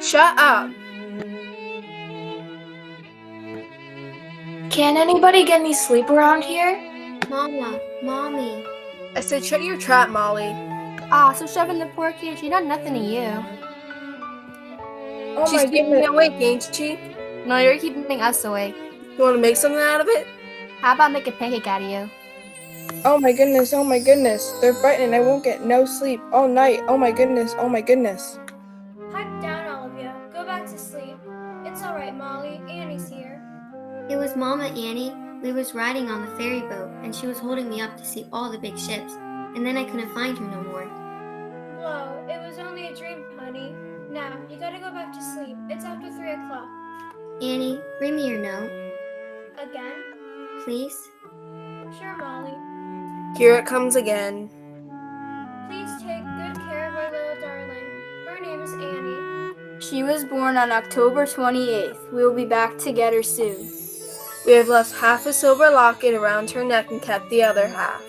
Shut up. Can anybody get any sleep around here? Mama, Mommy. I said shut your trap, Molly. So shoving the poor kid, she done nothing to you. Oh She's keeping me awake, ain't she? No, you're keeping us awake. You want to make something out of it? How about make a pancake out of you? Oh my goodness, oh my goodness. They're fighting and I won't get no sleep all night. Oh my goodness, oh my goodness. Pipe down, all of you. Go back to sleep. It's all right, Molly. Annie's here. It was Mama, Annie. We was riding on the ferry boat, and she was holding me up to see all the big ships, and then I couldn't find her no more. Blow, it was only a dream, honey. Now, you gotta go back to sleep. It's after 3 o'clock. Annie, bring me your note, Again? please. Sure, Molly. Here it comes again. Please take good care of our little darling. Her name is Annie. She was born on October 28th. We will be back to get her soon. We have left half a silver locket around her neck and kept the other half.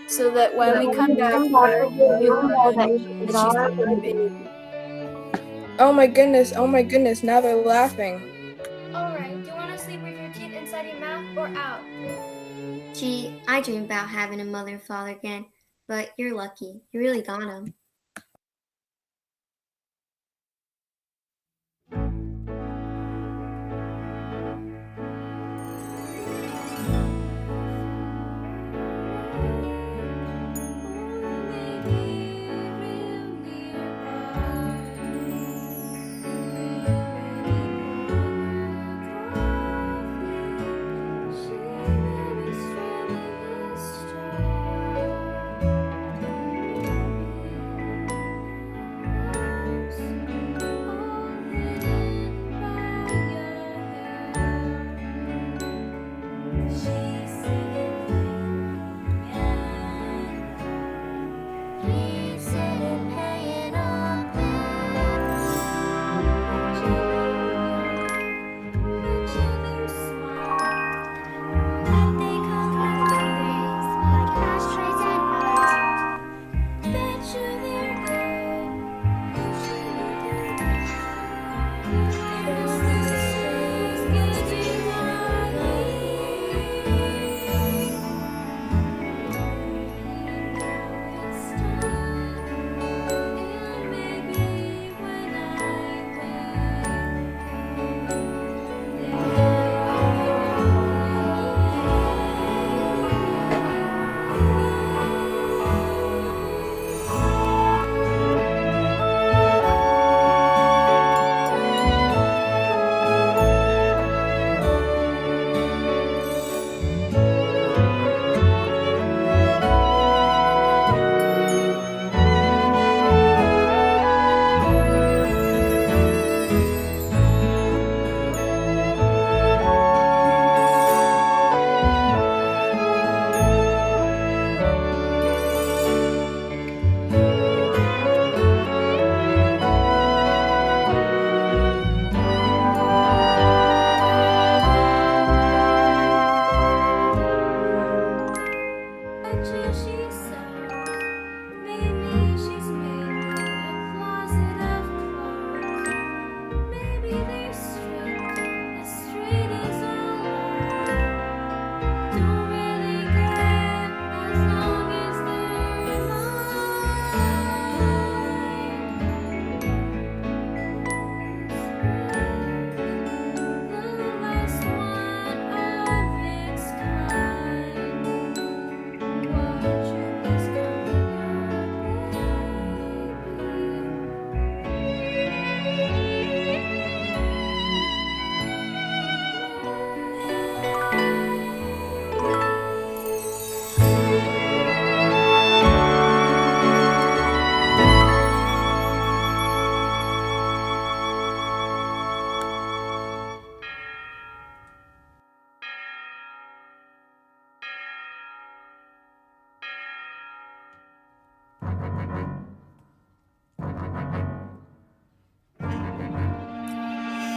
So that when we come back to her, we will know that she's our baby. Oh my goodness, now they're laughing. All right, do you want to sleep with your teeth inside your mouth or out? Gee, I dream about having a mother and father again, but you're lucky. You really got 'em.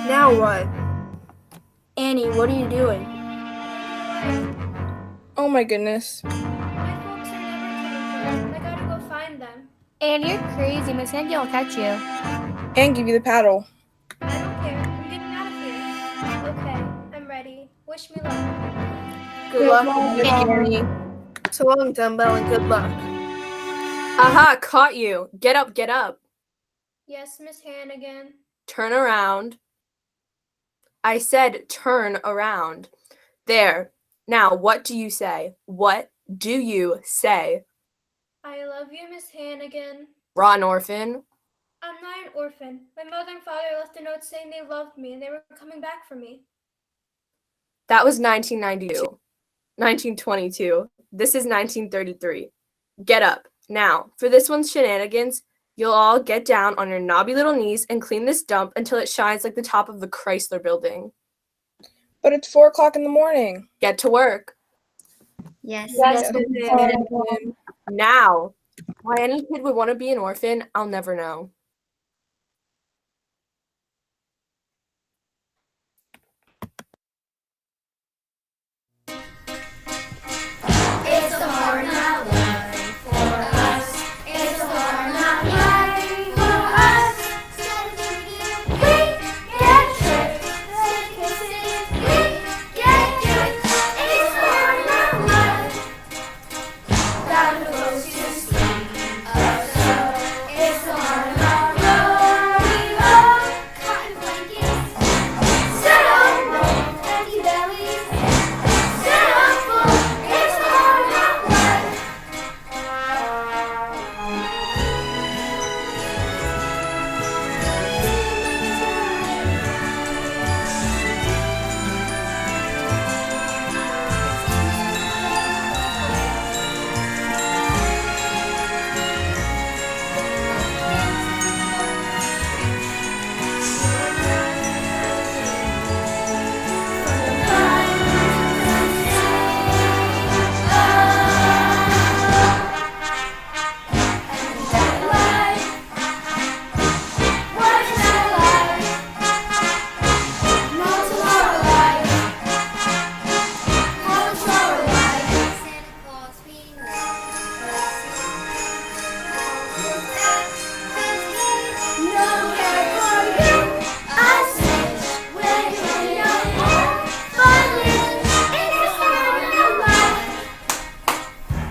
Now what? Annie, what are you doing? Oh my goodness. My folks are never coming for us. I gotta go find them. And you're crazy. Miss Angie will catch you. And give you the paddle. Wish me luck. Good luck, Annie. So long, Dumbbell, and good luck. Aha, caught you. Get up, get up. Yes, Miss Hannigan. Turn around. I said turn around. There. Now, what do you say? What do you say? I love you, Miss Hannigan. Rotten orphan. I'm not an orphan. My mother and father left a note saying they loved me and they were coming back for me. That was 1992. 1922. This is 1933. Get up. Now, for this one's shenanigans, you'll all get down on your knobby little knees and clean this dump until it shines like the top of the Chrysler building. But it's 4 o'clock in the morning. Get to work. Yes. Yes, Miss Miss Hannigan. Now. Why any kid would want to be an orphan, I'll never know. It's a hard not life for us. It's a hard not life for us. We get tricked. We get tricked. It's a hard not life. Gotta go to sleep. It's a hard not rolling up. Cotton blankets. Set up empty bellies. Set up full. It's a hard not life.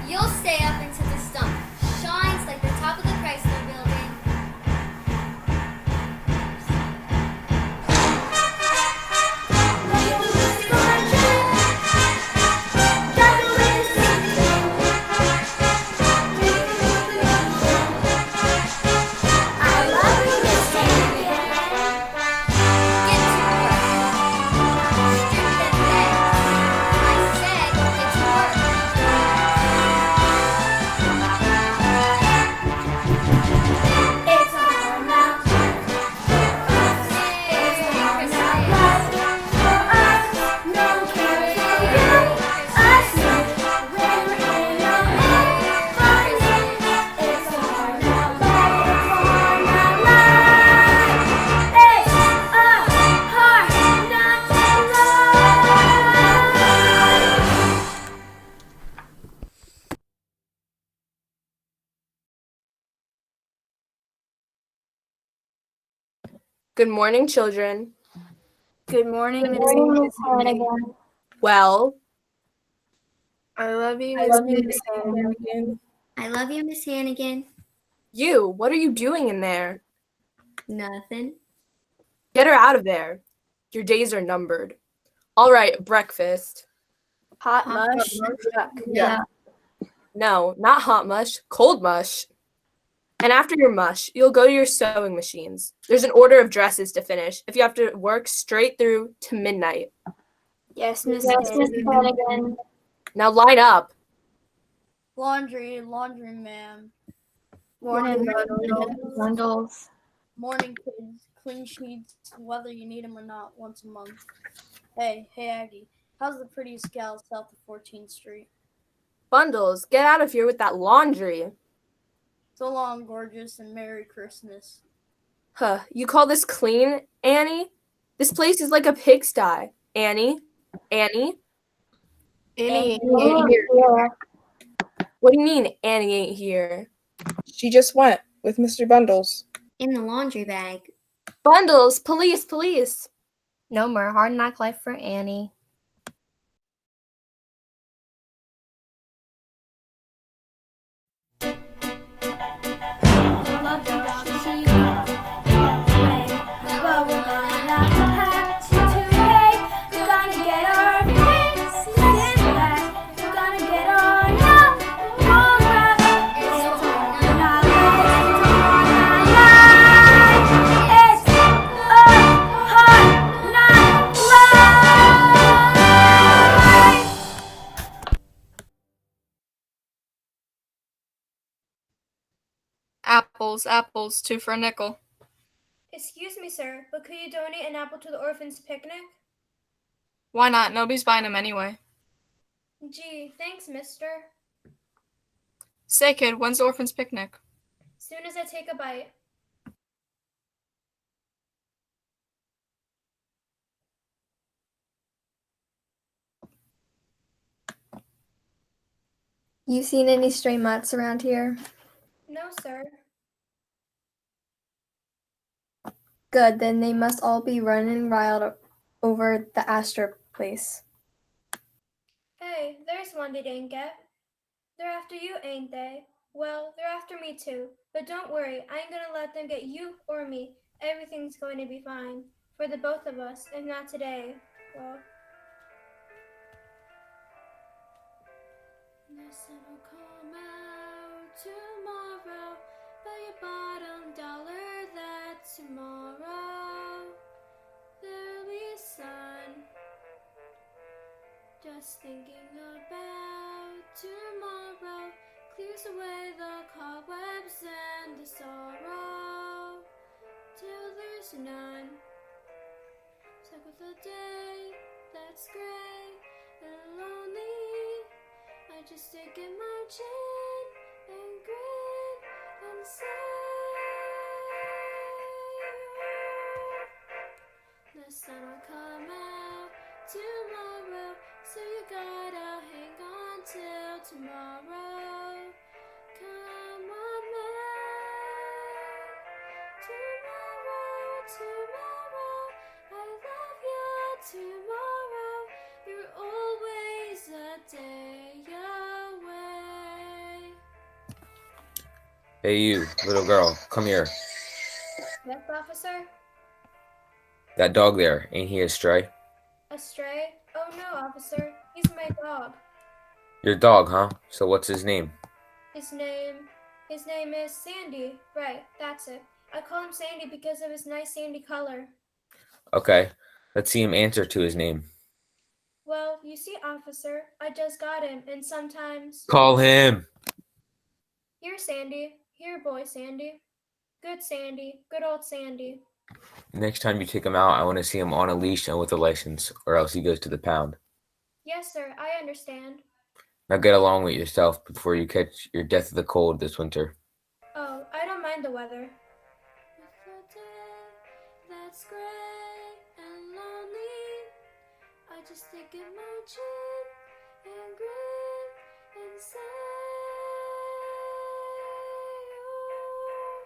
You'll stay up until the stump shines like the top of the Chrysler building. I love you, Miss Hannigan. Get to work. Strip that bed. I said get to work. It's a hard knock. It's a hard knock life for us. No care for you. Us when we're in a funny. It's a hard knock life. It's a hard knock life. It's a hard knock life. Good morning, children. Good morning, Miss Hannigan. Well, I love you, I Miss love you, Miss Hannigan. Hannigan. I love you, Miss Hannigan. you, what are you doing in there? Nothing. Get her out of there. Your days are numbered. All right, breakfast. Hot mush. Yeah. No, not hot mush, cold mush. And after your mush, you'll go to your sewing machines. There's an order of dresses to finish if you have to work straight through to midnight. Yes, Miss Mm-hmm. Hannigan. Now line up. Laundry, ma'am. Morning, Bundles. Morning, kids. Clean sheets, whether you need them or not, once a month. Hey, Aggie. How's the prettiest gal south of 14th Street? Bundles, get out of here with that laundry. So long, gorgeous, and Merry Christmas. Huh, you call this clean, Annie? This place is like a pigsty. Annie? Annie Annie ain't here. What do you mean Annie ain't here? She just went with Mr. Bundles. In the laundry bag. Bundles, police, police. No more hard knock life for Annie. apples, apples, 2 for a nickel. Excuse me, sir, but could you donate an apple to the orphan's picnic? Why not? Nobody's buying them anyway. Gee, thanks, mister. Say, kid, when's the orphan's picnic? Soon as I take a bite. You seen any stray mutts around here? No, sir. Good, then they must all be running wild over the Astor place. Hey, there's one they didn't get. They're after you, ain't they? Well, they're after me too. But don't worry, I ain't gonna let them get you or me. Everything's going to be fine. For the both of us, if not today. Well. The sun will come out tomorrow. Bet your bottom dollar that tomorrow there'll be sun. Just thinking about tomorrow clears away the cobwebs and the sorrow till there's none. Stuck with a day that's gray and lonely. I just stick in my chin and grin and say, the sun will come out tomorrow, so you gotta hang on till tomorrow. Come on, man. Tomorrow, tomorrow, I love you. Tomorrow, you're always a day away. Hey you, little girl, come here. Yes, officer? That dog there, ain't he a stray? A stray? Oh no, officer. He's my dog. Your dog, huh? So what's his name? His name is Sandy. Right, that's it. I call him Sandy because of his nice sandy color. Okay, let's see him answer to his name. Well, you see, officer, I just got him, and sometimes... Call him! Here, Sandy. Here, boy, Sandy. Good Sandy. Good old Sandy. Next time you take him out, I want to see him on a leash and with a license, or else he goes to the pound. Yes, sir, I understand. Now get along with yourself before you catch your death of the cold this winter. Oh, I don't mind the weather. With a day that's gray and lonely, I just stick in my chin and grin and say, oh,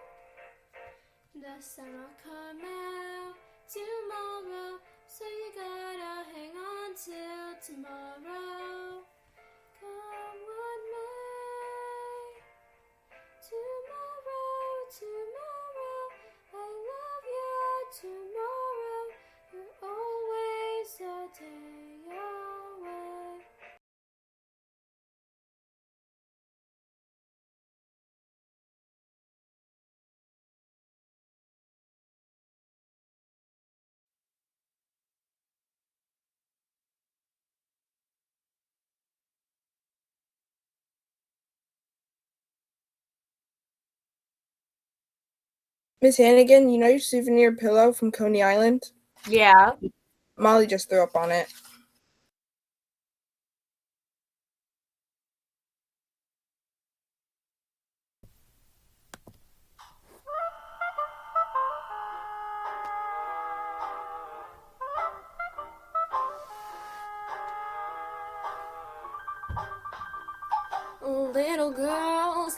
the sun will come out tomorrow, so you gotta hang on till tomorrow. Come what may. Tomorrow, tomorrow, I love you. Tomorrow, you're always a day away. Miss Hannigan, you know your souvenir pillow from Coney Island? Yeah. Molly just threw up on it.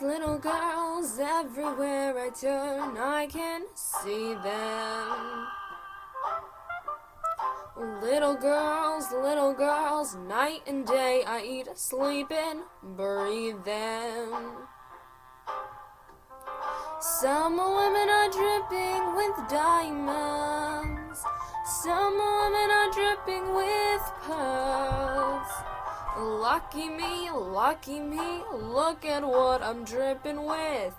Little girls, everywhere I turn, I can see them. Little girls, night and day, I eat, sleep, and breathe them. Some women are dripping with diamonds, some women are dripping with pearls. Lucky me, look at what I'm dripping with.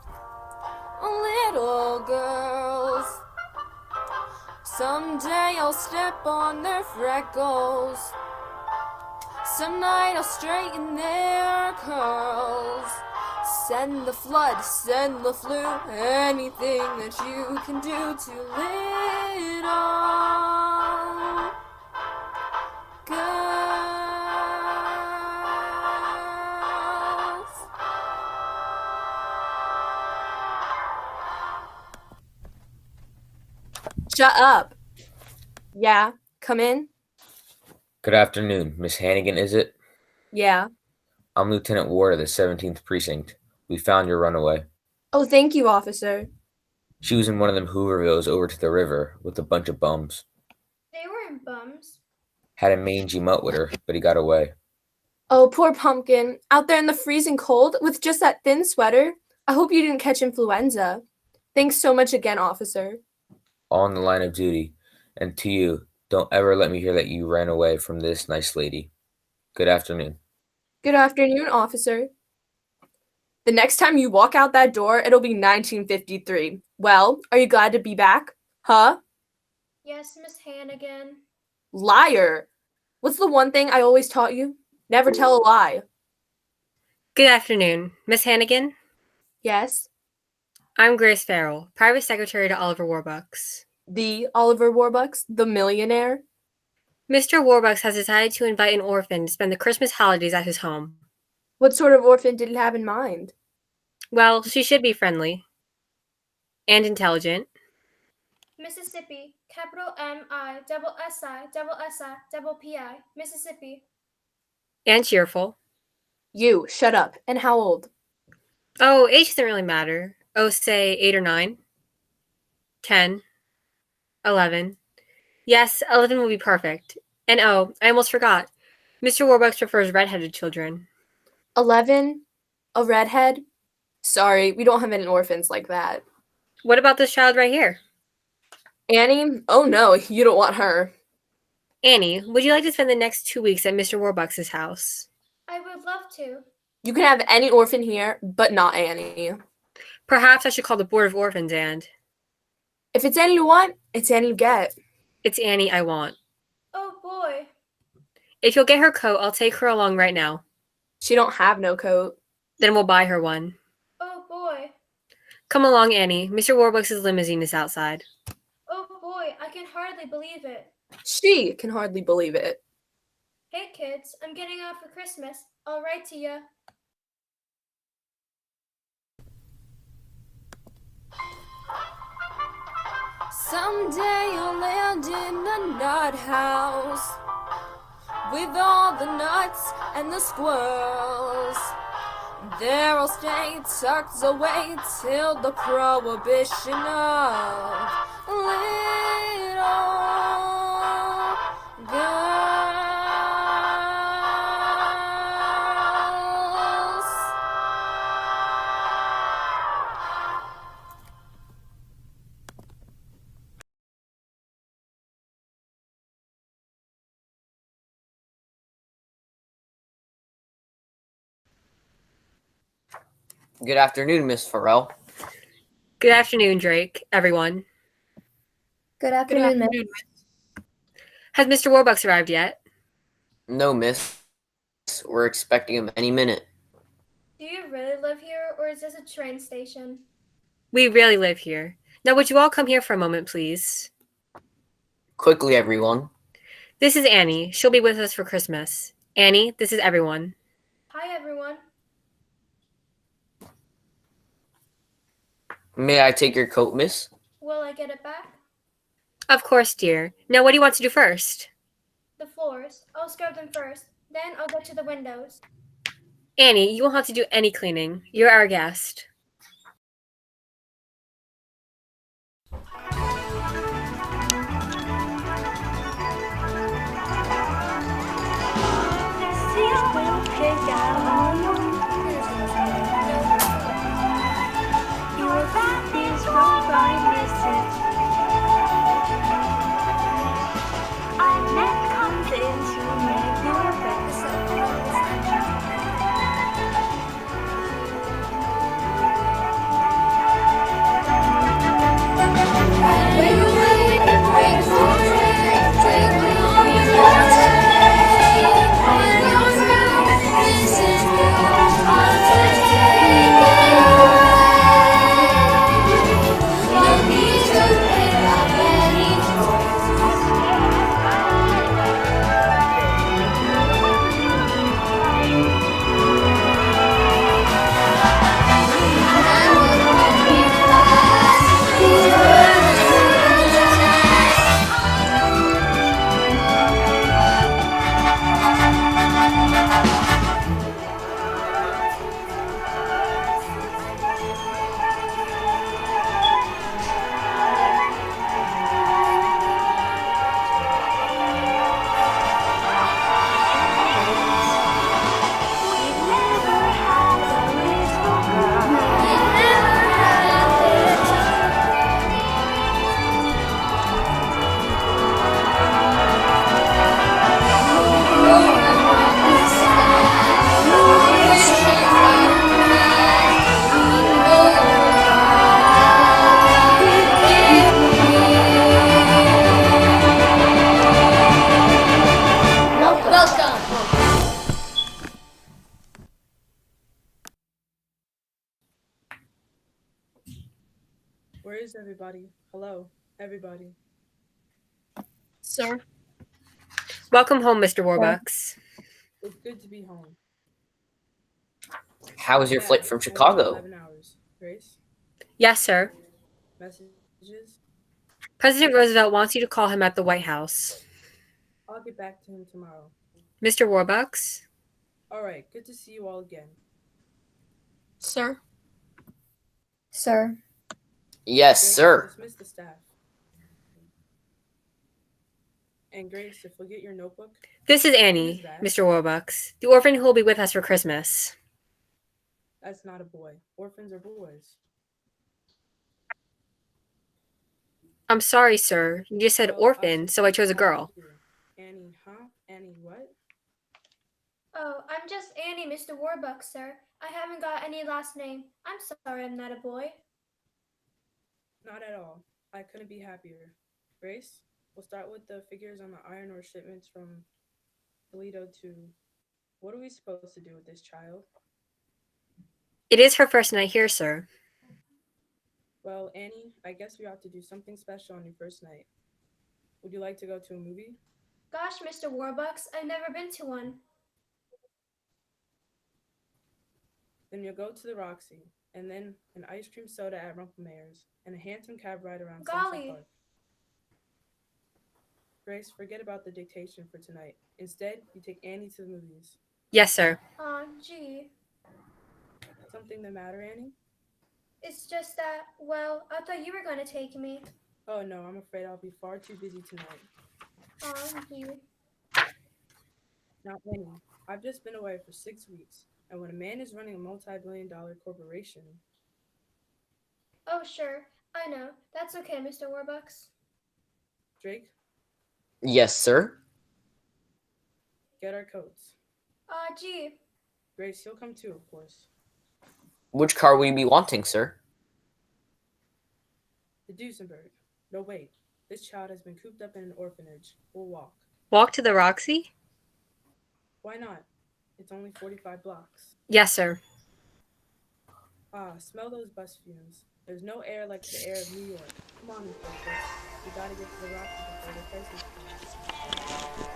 Little girls. Someday I'll step on their freckles. Some night I'll straighten their curls. send the flood, send the flu, anything that you can do to little girls. Shut up. Yeah, come in. Good afternoon, Miss Hannigan, is it? Yeah. I'm Lieutenant Ward of the 17th Precinct. We found your runaway. Oh, thank you, officer. She was in one of them Hoovervilles over to the river with a bunch of bums. They weren't bums. Had a mangy mutt with her, but he got away. Oh, poor pumpkin. Out there in the freezing cold with just that thin sweater. I hope you didn't catch influenza. Thanks so much again, officer. All in the line of duty. And to you, don't ever let me hear that you ran away from this nice lady. Good afternoon. Good afternoon, officer. The next time you walk out that door, it'll be 1953. Well, are you glad to be back? Huh? Yes, Miss Hannigan. Liar. What's the one thing I always taught you? Never tell a lie. Good afternoon, Miss Hannigan. Yes? I'm Grace Farrell, Private Secretary to Oliver Warbucks. The Oliver Warbucks, the millionaire? Mr. Warbucks has decided to invite an orphan to spend the Christmas holidays at his home. What sort of orphan did he have in mind? Well, she should be friendly. And intelligent. Mississippi, capital M-I, double S-I, double S-I, double P-I, Mississippi. And cheerful. You, shut up. And how old? Oh, age doesn't really matter. Oh, say 8 or 9. 10. 11. Yes, 11 will be perfect. And oh, I almost forgot. Mr. Warbucks prefers redheaded children. 11? A redhead? Sorry, we don't have any orphans like that. What about this child right here? Annie? Oh no, you don't want her. Annie, would you like to spend the next 2 weeks at Mr. Warbucks' house? I would love to. You can have any orphan here, but not Annie. Perhaps I should call the Board of Orphans and... If it's Annie you want, it's Annie you get. It's Annie I want. Oh boy. If you'll get her coat, I'll take her along right now. She don't have no coat. Then we'll buy her one. Oh boy. Come along, Annie. Mr. Warbucks' limousine is outside. Oh boy, I can hardly believe it. She can hardly believe it. Hey kids, I'm getting out for Christmas. I'll write to ya. Someday you'll land in a nut house with all the nuts and the squirrels. There I'll stay tucked away till the prohibition of little girls. Good afternoon, Miss Farrell. Good afternoon, Drake, everyone. Good afternoon, Miss. Has Mr. Warbucks arrived yet? No, miss. We're expecting him any minute. Do you really live here, or is this a train station? We really live here. Now, would you all come here for a moment, please? Quickly, everyone. This is Annie. She'll be with us for Christmas. Annie, this is everyone. Hi, everyone. May I take your coat, miss? Will I get it back? Of course, dear. Now, what do you want to do first? The floors. I'll scrub them first. Then I'll get to the windows. Annie, you won't have to do any cleaning. You're our guest. This is Here's everybody. Hello, everybody. Sir. Welcome home, Mr. Warbucks. It's good to be home. How was your flight from Chicago? 11 hours. Grace, Yes, sir. messages. President Roosevelt wants you to call him at the White House. I'll get back to him tomorrow. Mr. Warbucks? All right, good to see you all again. Sir. Sir. Yes, Grace, sir. dismiss the staff. And Grace, if we get your notebook. This is Annie, Mr. Warbucks, the orphan who will be with us for Christmas. That's not a boy. Orphans are boys. I'm sorry, sir. You just said Well, orphan, so I chose a girl. Annie, huh? Annie, what? Oh, I'm just Annie, Mr. Warbucks, sir. I haven't got any last name. I'm sorry I'm not a boy. Not at all. I couldn't be happier. Grace, we'll start with the figures on the iron ore shipments from Toledo to... What are we supposed to do with this child? It is her first night here, sir. Well, Annie, I guess we ought to do something special on your first night. Would you like to go to a movie? Gosh, Mr. Warbucks, I've never been to one. Then you'll go to the Roxy, and then an ice cream soda at Rumpelmayer's, and a handsome cab ride around Central Golly. Park. Grace, forget about the dictation for tonight. Instead, you take Annie to the movies. Yes, sir. Aw, gee. Something the matter, Annie? It's just that, well, I thought you were going to take me. Oh no, I'm afraid I'll be far too busy tonight. Aw, gee. Now, Annie, I've just been away for 6 weeks, and when a man is running a multi-billion-dollar corporation... Oh, sure. I know. That's okay, Mr. Warbucks. Drake, Yes, sir. get our coats. Aw, gee. Grace, you'll come too, of course. Which car will you be wanting, sir? The Duesenberg. No, wait. This child has been cooped up in an orphanage. We'll walk. Walk to the Roxy? Why not? It's only 45 blocks. Yes, sir. Ah, smell those bus fumes. There's no air like the air of New York. Come on, folks. We gotta get to the Roxy before the crisis comes.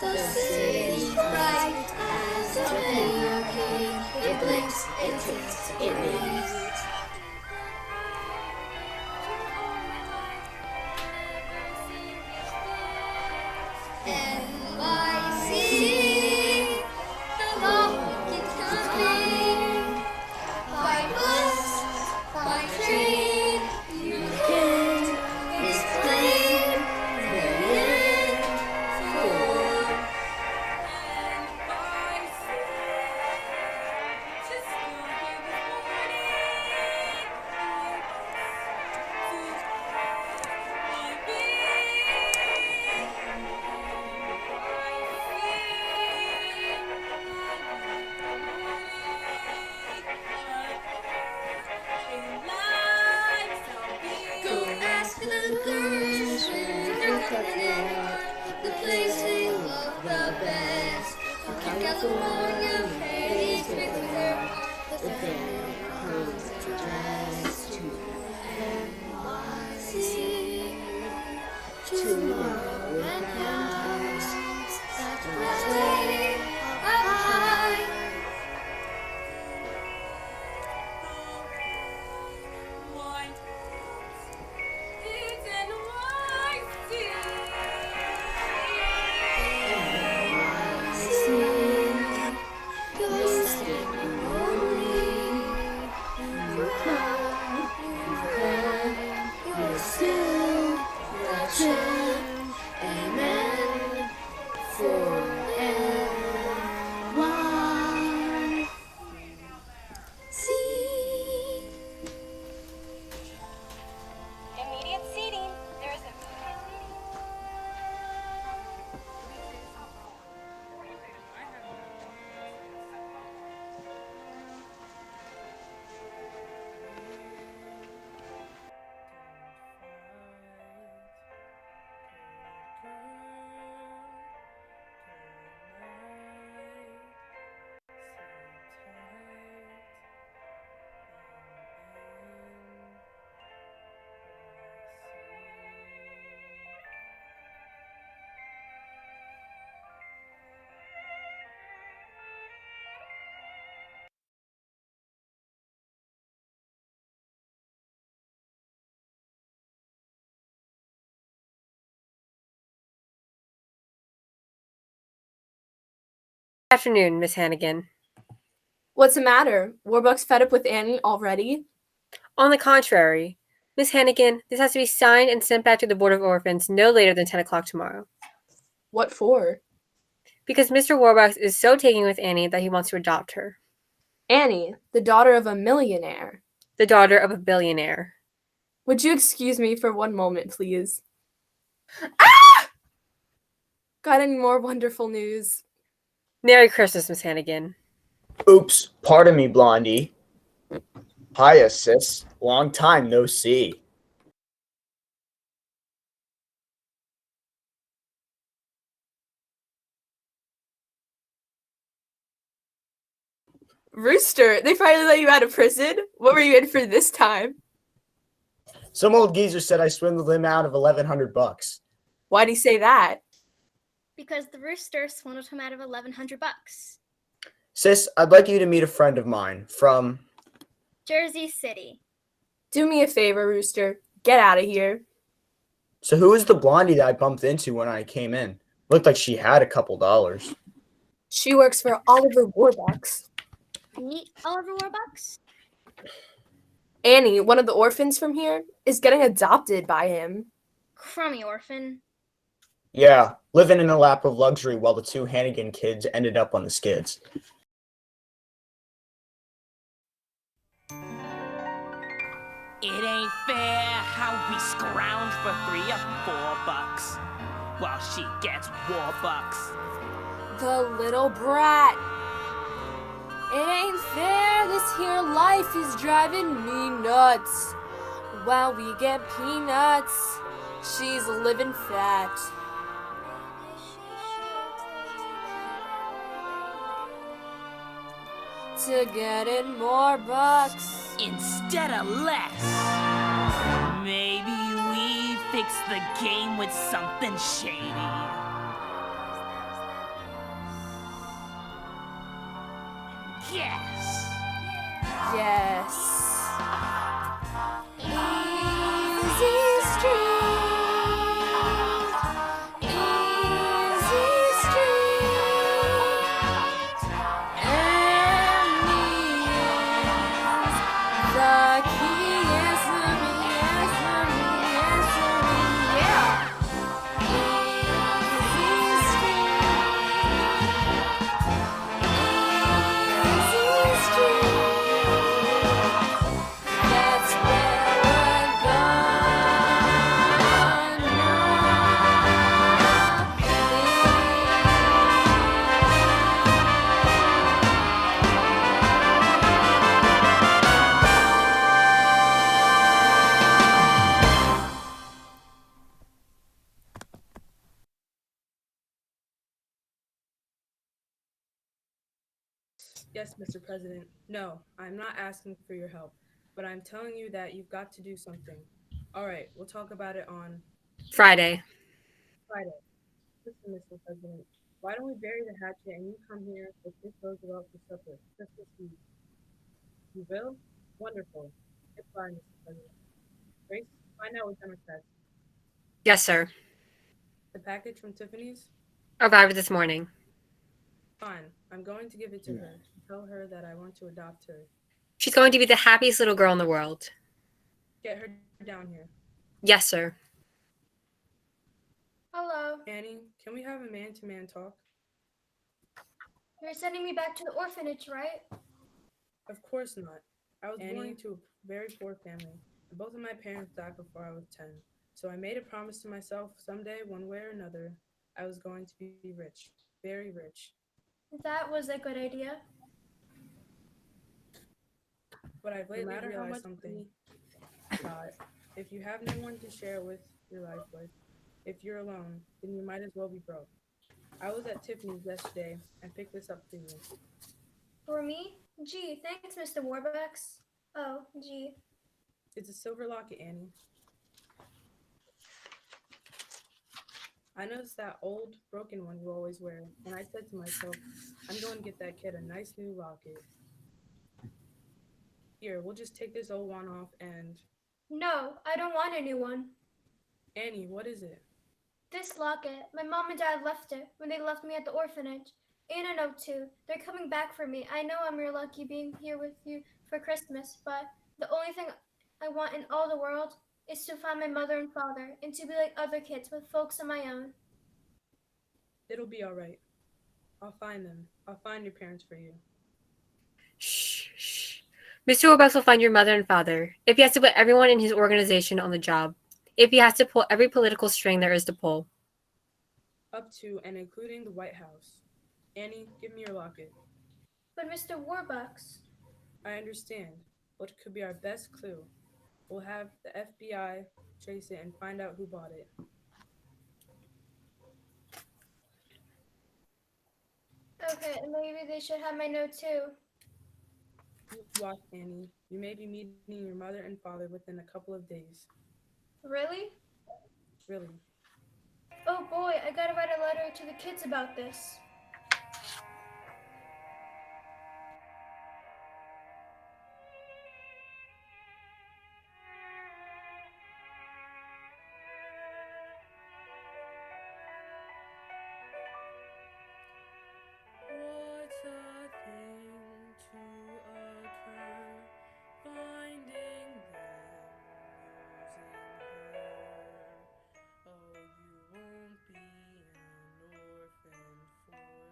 The city's bright as a penny arcade. It blinks, it ticks, it rings. NYC, the long is coming. By bus, by train, you can explain the end for NYC. afternoon, Miss Hannigan. What's the matter? Warbucks fed up with Annie already? On the contrary, Miss Hannigan, this has to be signed and sent back to the Board of Orphans no later than 10 o'clock tomorrow. What for? Because Mr. Warbucks is so taken with Annie that he wants to adopt her. Annie, the daughter of a millionaire. The daughter of a billionaire. Would you excuse me for one moment, please? Ah! Got any more wonderful news? Merry Christmas, Miss Hannigan. Oops, pardon me, Blondie. Hiya, sis. Long time no see. Rooster, they finally let you out of prison? What were you in for this time? Some old geezer said I swindled him out of $1,100. Why'd he say that? Because the rooster swindled him out of $1,100. Sis, I'd like you to meet a friend of mine from Jersey City. Do me a favor, Rooster. Get out of here. So who is the blondie that I bumped into when I came in? Looked like she had a couple dollars. She works for Oliver Warbucks. Meet Oliver Warbucks? Annie, one of the orphans from here, is getting adopted by him. Crummy orphan. Yeah, living in a lap of luxury while the two Hannigan kids ended up on the skids. It ain't fair how we scrounge for $3 or $4 while she gets Warbucks. The little brat. It ain't fair, this here life is driving me nuts. While we get peanuts, she's living fat. To get in more bucks. Instead of less. Maybe we fix the game with something shady. Yes. Yes. Easy street. Easy street. And me is the key. Answer me, answer me, answer me. Yeah. Easy street. That's where we're Yes, Mr. President. No, I'm not asking for your help, but I'm telling you that you've got to do something. All right, we'll talk about it on Friday. Friday. Listen, Mr. President, why don't we bury the hatchet and you come here with Miss Roosevelt for supper, just this week? You will? Wonderful. Goodbye, Mr. President. Grace, find out what Democrats. Yes, sir. The package from Tiffany's? Arrived this morning. Fine. I'm going to give it to her. Tell her that I want to adopt her. She's going to be the happiest little girl in the world. Get her down here. Yes, sir. Hello. Annie, can we have a man-to-man talk? You're sending me back to the orphanage, right? Of course not. I was born into a very poor family. Both of my parents died before I was 10. So I made a promise to myself someday, one way or another, I was going to be rich. Very rich. That was a good idea. But I've lately realized something. If you have no one to share with your life with, if you're alone, then you might as well be broke. I was at Tiffany's yesterday and picked this up for you. For me? Gee, thanks, Mr. Warbucks. Oh, gee. It's a silver locket, Annie. I noticed that old, broken one you always wear, and I said to myself, I'm going to get that kid a nice new locket. Here, we'll just take this old one off and... No, I don't want a new one. Annie, what is it? This locket. My mom and dad left it when they left me at the orphanage. And a note too. They're coming back for me. I know I'm real lucky being here with you for Christmas, but the only thing I want in all the world is to find my mother and father and to be like other kids with folks of my own. It'll be all right. I'll find them. I'll find your parents for you. Shh, shh. Mr. Warbucks will find your mother and father. If he has to put everyone in his organization on the job. If he has to pull every political string there is to pull. Up to and including the White House. Annie, give me your locket. But Mr. Warbucks. I understand, but it could be our best clue. We'll have the FBI trace it and find out who bought it. Okay, and maybe they should have my note too. Watch, Annie. You may be meeting your mother and father within a couple of days. Really? Really. Oh boy, I gotta write a letter to the kids about this. What a thing to occur, finding them losing her. Oh, you won't be an orphan for long.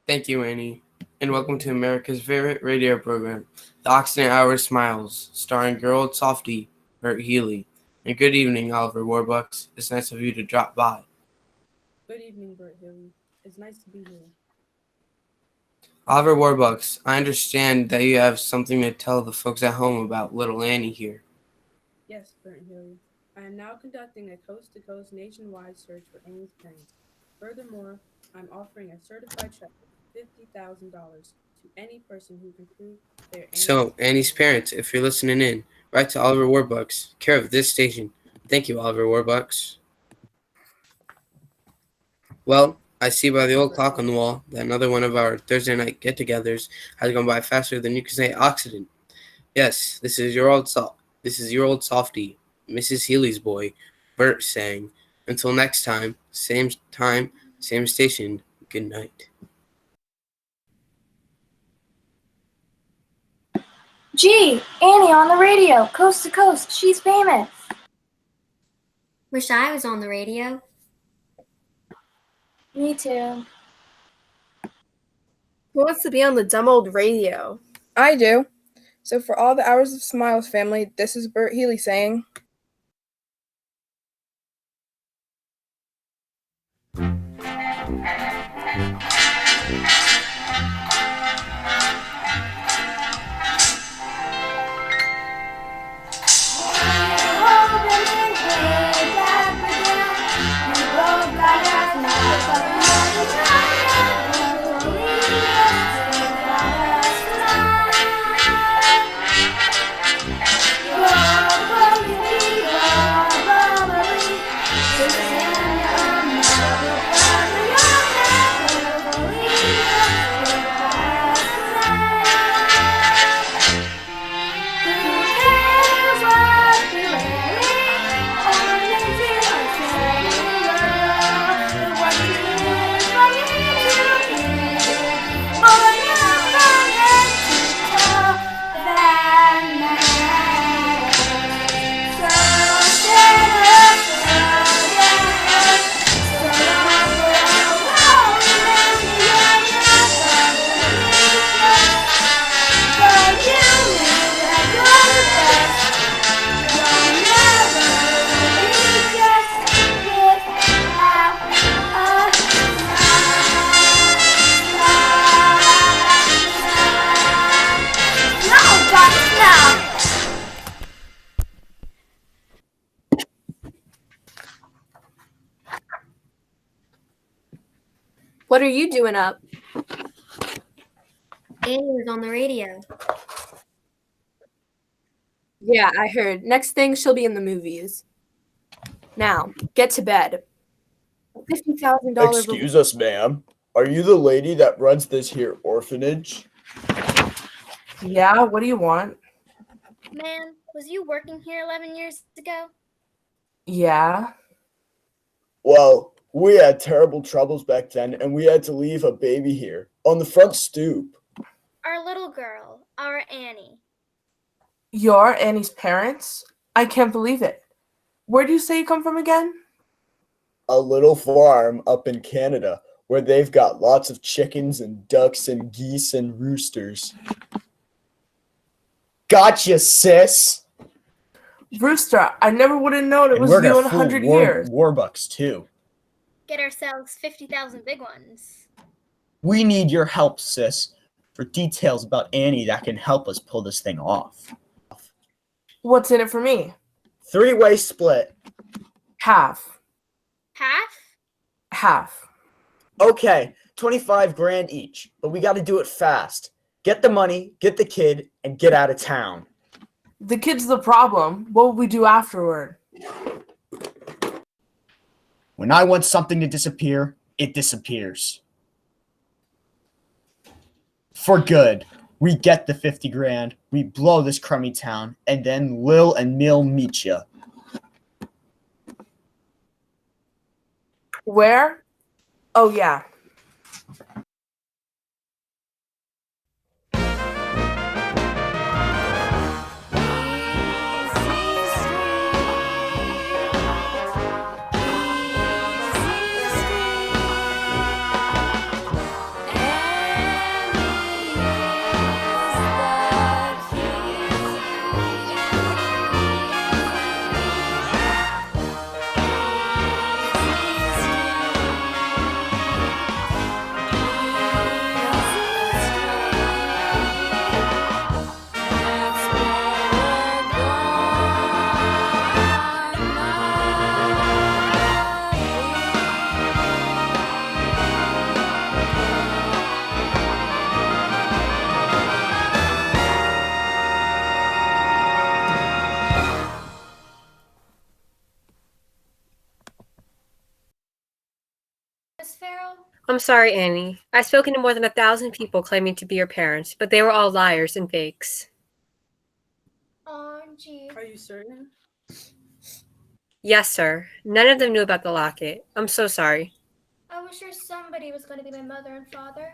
Thank you, Annie, and welcome to America's favorite radio program, The Oxygen Hour Smiles, starring your old softie, Bert Healy. And good evening, Oliver Warbucks. It's nice of you to drop by. Good evening, Bert Hilly. It's nice to be here. Oliver Warbucks, I understand that you have something to tell the folks at home about little Annie here. Yes, Bert Hilly. I am now conducting a coast-to-coast nationwide search for Annie's parents. Furthermore, I'm offering a certified check of $50,000 to any person who can prove their So, Annie's parents, if you're listening in, write to Oliver Warbucks, care of this station. Thank you, Oliver Warbucks. Well, I see by the old clock on the wall that another one of our Thursday night get-togethers has gone by faster than you can say accident. Yes, this is your old softie, Mrs. Healy's boy, Bert, saying, until next time, same station, good night. Gee, Annie on the radio, coast to coast. She's famous. Wish I was on the radio. Me too. Who wants to be on the dumb old radio? I do. So for all the Hours of Smiles family, this is Bert Healy saying... Whoa, What are you doing up? Annie was on the radio. Yeah, I heard. Next thing, she'll be in the movies. Now, get to bed. $50,000. Excuse us, ma'am. Are you the lady that runs this here orphanage? Yeah, what do you want? Man, was you working here 11 years ago? Yeah. Well, we had terrible troubles back then, and we had to leave a baby here on the front stoop. Our little girl, our Annie. You're Annie's parents? I can't believe it. Where do you say you come from again? A little farm up in Canada where they've got lots of chickens and ducks and geese and roosters. Gotcha, sis. Rooster, I never would have known it And was we're you gonna in fool 100 years. Warbucks too. Get ourselves 50,000 big ones. We need your help, sis, for details about Annie that can help us pull this thing off. What's in it for me? 3-way split. Half. Half? Half. Okay, 25 grand each, but we got to do it fast. Get the money, get the kid, and get out of town. The kid's the problem. What will we do afterward? When I want something to disappear, it disappears. For good. We get the 50 grand, we blow this crummy town, and then Lil and Mill meet ya. Where? Oh, yeah. Miss Farrell? I'm sorry, Annie. I've spoken to more than 1,000 people claiming to be your parents, but they were all liars and fakes. Oh, gee. Are you certain? Yes, sir. None of them knew about the locket. I'm so sorry. I was sure somebody was going to be my mother and father.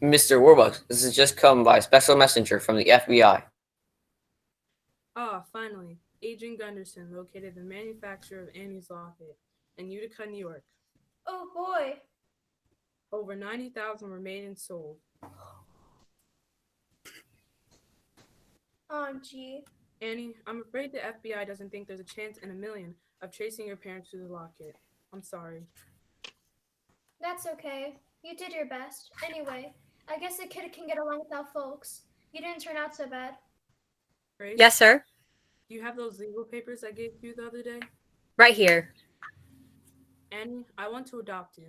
Mr. Warbucks, this has just come by special messenger from the FBI. Ah, finally. Adrian Gunderson located the manufacturer of Annie's locket in Utica, New York. Oh, boy. Over 90,000 were made and sold. Oh, gee. Annie, I'm afraid the FBI doesn't think there's a chance in a million of tracing your parents to the locket. I'm sorry. That's okay. You did your best. Anyway, I guess a kid can get along without folks. You didn't turn out so bad. Grace? Yes, sir. Do you have those legal papers I gave you the other day? Right here. Annie, I want to adopt you.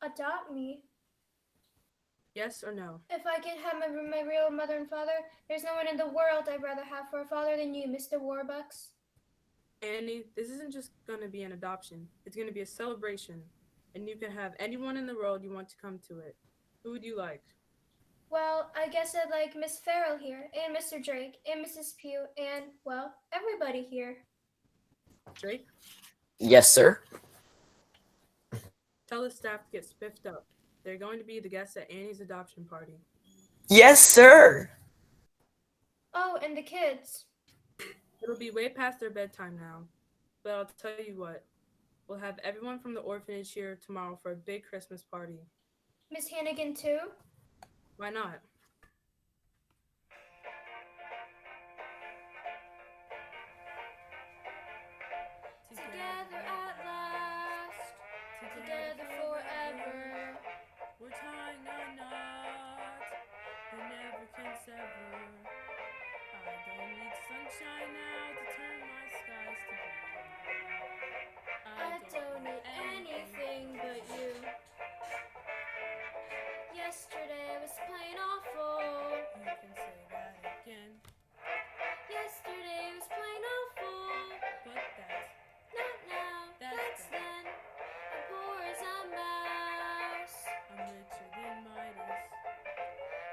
Adopt me? Yes or no? If I could have my real mother and father, there's no one in the world I'd rather have for a father than you, Mr. Warbucks. Annie, this isn't just going to be an adoption. It's going to be a celebration. And you can have anyone in the world you want to come to it. Who would you like? Well, I guess I'd like Miss Farrell here, and Mr. Drake, and Mrs. Pugh, and, well, everybody here. Drake? Yes, sir. Tell the staff to get spiffed up. They're going to be the guests at Annie's adoption party. Yes, sir. Oh, and the kids. It'll be way past their bedtime now. But I'll tell you what. We'll have everyone from the orphanage here tomorrow for a big Christmas party. Miss Hannigan, too? Why not? Together at last, together forever. We're tying a knot that never can sever. I don't need sunshine now to turn my skies to blue. I don't need anything but you. Yesterday was plain awful. You can say that again. Yesterday was plain awful. But that's Not now, that's then. I'm poor as a mouse. I'm richer than Midas.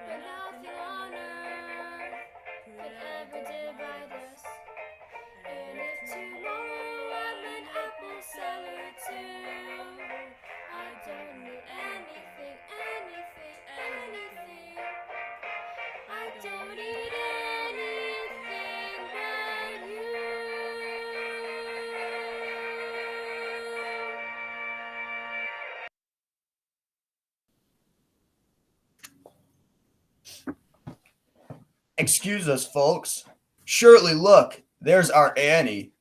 But nothing on earth could ever divide us. And if tomorrow I'm an apple seller too, I don't need anything, anything, anything. I don't need anything but you. Excuse us, folks. Surely, look, there's our Annie.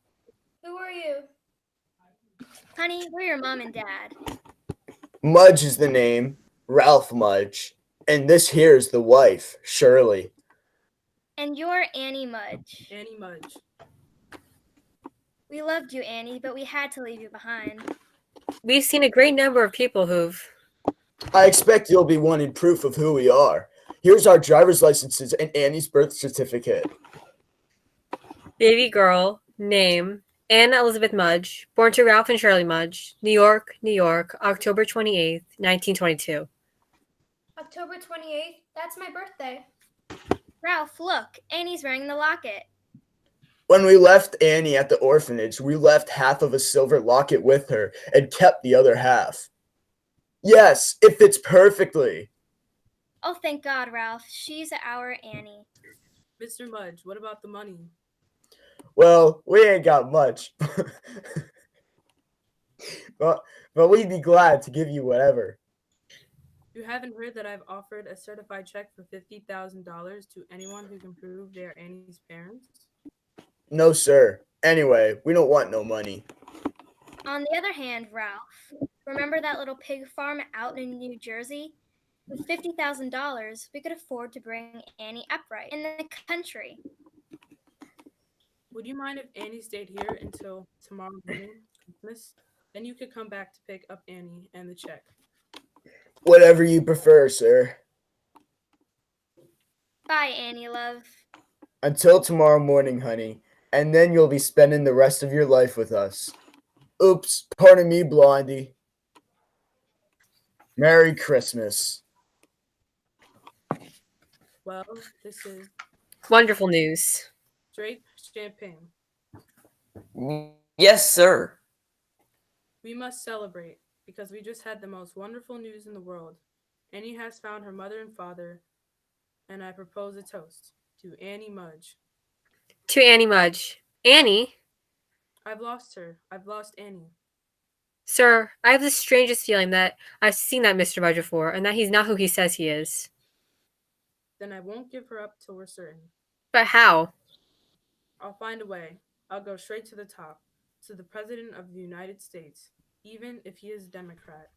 Who are you? Honey, we're your mom and dad. Mudge is the name, Ralph Mudge. And this here's the wife, Shirley. And you're Annie Mudge. Annie Mudge. We loved you, Annie, but we had to leave you behind. We've seen a great number of people who've. I expect you'll be wanting proof of who we are. Here's our driver's licenses and Annie's birth certificate. Baby girl, name, Anna Elizabeth Mudge, born to Ralph and Shirley Mudge, New York, New York, October 28th, 1922. October 28th? That's my birthday. Ralph, look, Annie's wearing the locket. When we left Annie at the orphanage, we left half of a silver locket with her and kept the other half. Yes, it fits perfectly. Oh, thank God, Ralph. She's our Annie. Mr. Mudge, what about the money? Well, we ain't got much. but we'd be glad to give you whatever. You haven't heard that I've offered a certified check for $50,000 to anyone who can prove they are Annie's parents? No, sir. Anyway, we don't want no money. On the other hand, Ralph, remember that little pig farm out in New Jersey? With $50,000, we could afford to bring Annie upright in the country. Would you mind if Annie stayed here until tomorrow morning, Christmas? Then you could come back to pick up Annie and the check. Whatever you prefer, sir. Bye, Annie, love. Until tomorrow morning, honey. And then you'll be spending the rest of your life with us. Oops, pardon me, Blondie. Merry Christmas. Well, this is Wonderful news. Drake Champagne. Yes, sir. We must celebrate because we just had the most wonderful news in the world. Annie has found her mother and father, and I propose a toast to Annie Mudge. To Annie Mudge. Annie? I've lost her. I've lost Annie. Sir, I have the strangest feeling that I've seen that Mr. Mudge before and that he's not who he says he is. Then I won't give her up till we're certain. But how? I'll find a way. I'll go straight to the top, to the President of the United States, even if he is a Democrat.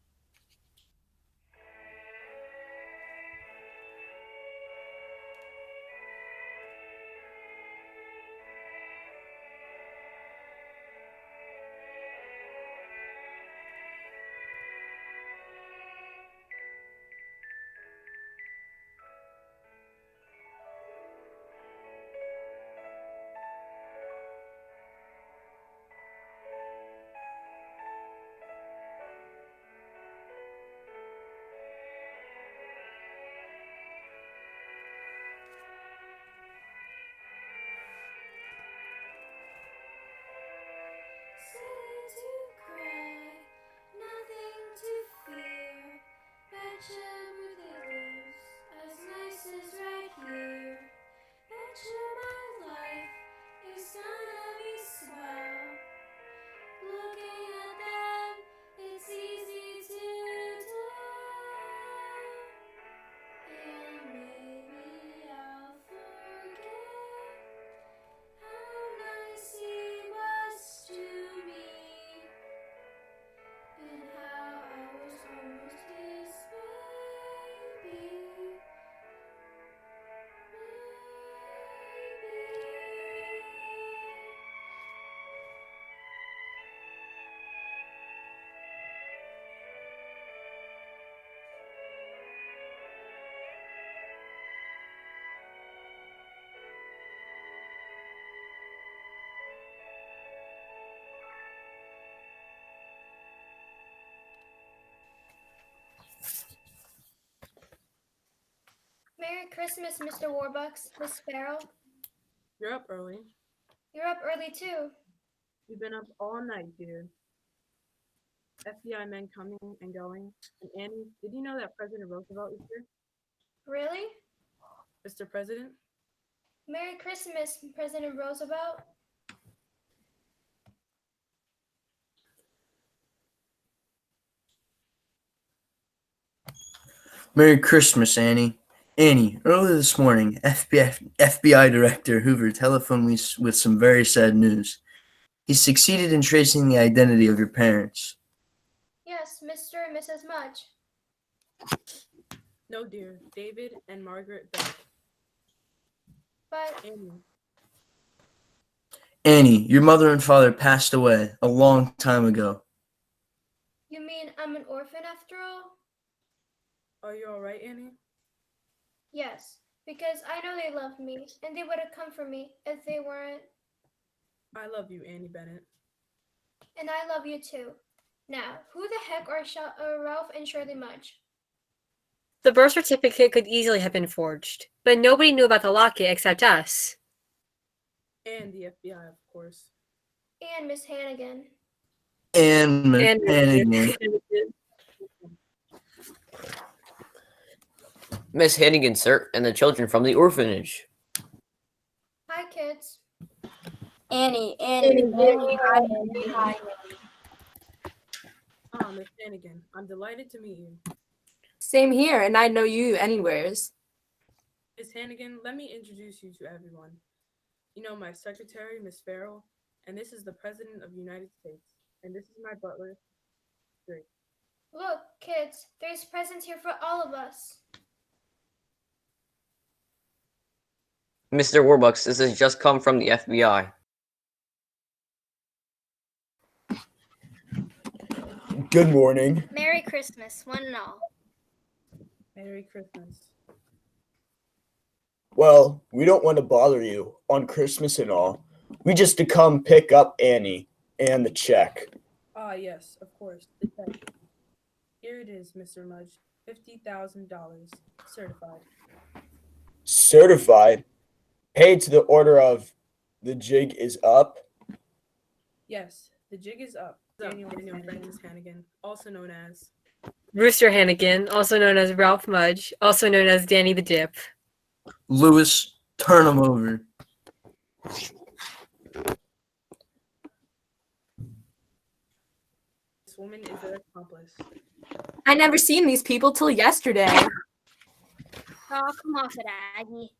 Merry Christmas, Mr. Warbucks, Miss Sparrow. You're up early. You're up early too. You've been up all night, dear. FBI men coming and going. And Annie, did you know that President Roosevelt is here? Really? Mr. President? Merry Christmas, President Roosevelt. Merry Christmas, Annie. Annie, early this morning, FBI Director Hoover telephoned me with some very sad news. He succeeded in tracing the identity of your parents. Yes, Mr. and Mrs. Mudge. No, dear. David and Margaret Bell. But Annie. Annie, your mother and father passed away a long time ago. you mean I'm an orphan after all? Are you alright, Annie? Yes, because I know they love me, and they would have come for me if they weren't. I love you, Annie Bennett. And I love you too. Now, who the heck are Ralph and Shirley Mudge? The birth certificate could easily have been forged, but nobody knew about the locket except us. And the FBI, of course. And Miss Hannigan. And Miss Hannigan. Miss Hannigan, sir, and the children from the orphanage. Hi, kids. Annie. Hi. Ah, Miss Hannigan, I'm delighted to meet you. Same here, and I know you anywheres. Miss Hannigan, let me introduce you to everyone. You know my secretary, Miss Farrell, and this is the President of the United States, and this is my butler, Drake. Look, kids, there's presents here for all of us. Mr. Warbucks, this has just come from the FBI. Good morning. Merry Christmas, one and all. Merry Christmas. Well, we don't want to bother you on Christmas and all. We just to come pick up Annie and the check. Ah, yes, of course. The check. Here it is, Mr. Mudge. $50,000 certified. Certified? Paid to the order of the jig is up? Yes, the jig is up. Daniel Francis Hannigan, also known as Rooster Hannigan, also known as Ralph Mudge, also known as Danny the Dip. Lewis, turn him over. this woman is their accomplice. I never seen these people till yesterday. Oh, come off it, Aggie.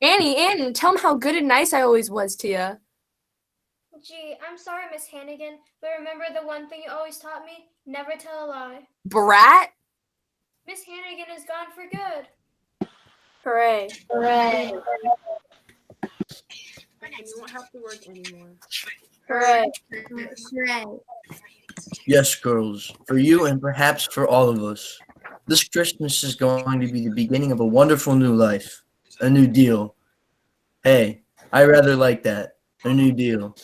Annie, tell them how good and nice I always was to you. Gee, I'm sorry, Miss Hannigan, but remember the one thing you always taught me? Never tell a lie. Brat? Miss Hannigan is gone for good. Hooray. Hooray. And you won't have to work anymore. Hooray. Hooray. Yes, girls, for you and perhaps for all of us. This Christmas is going to be the beginning of a wonderful new life. A new deal. Hey, I rather like that. A new deal.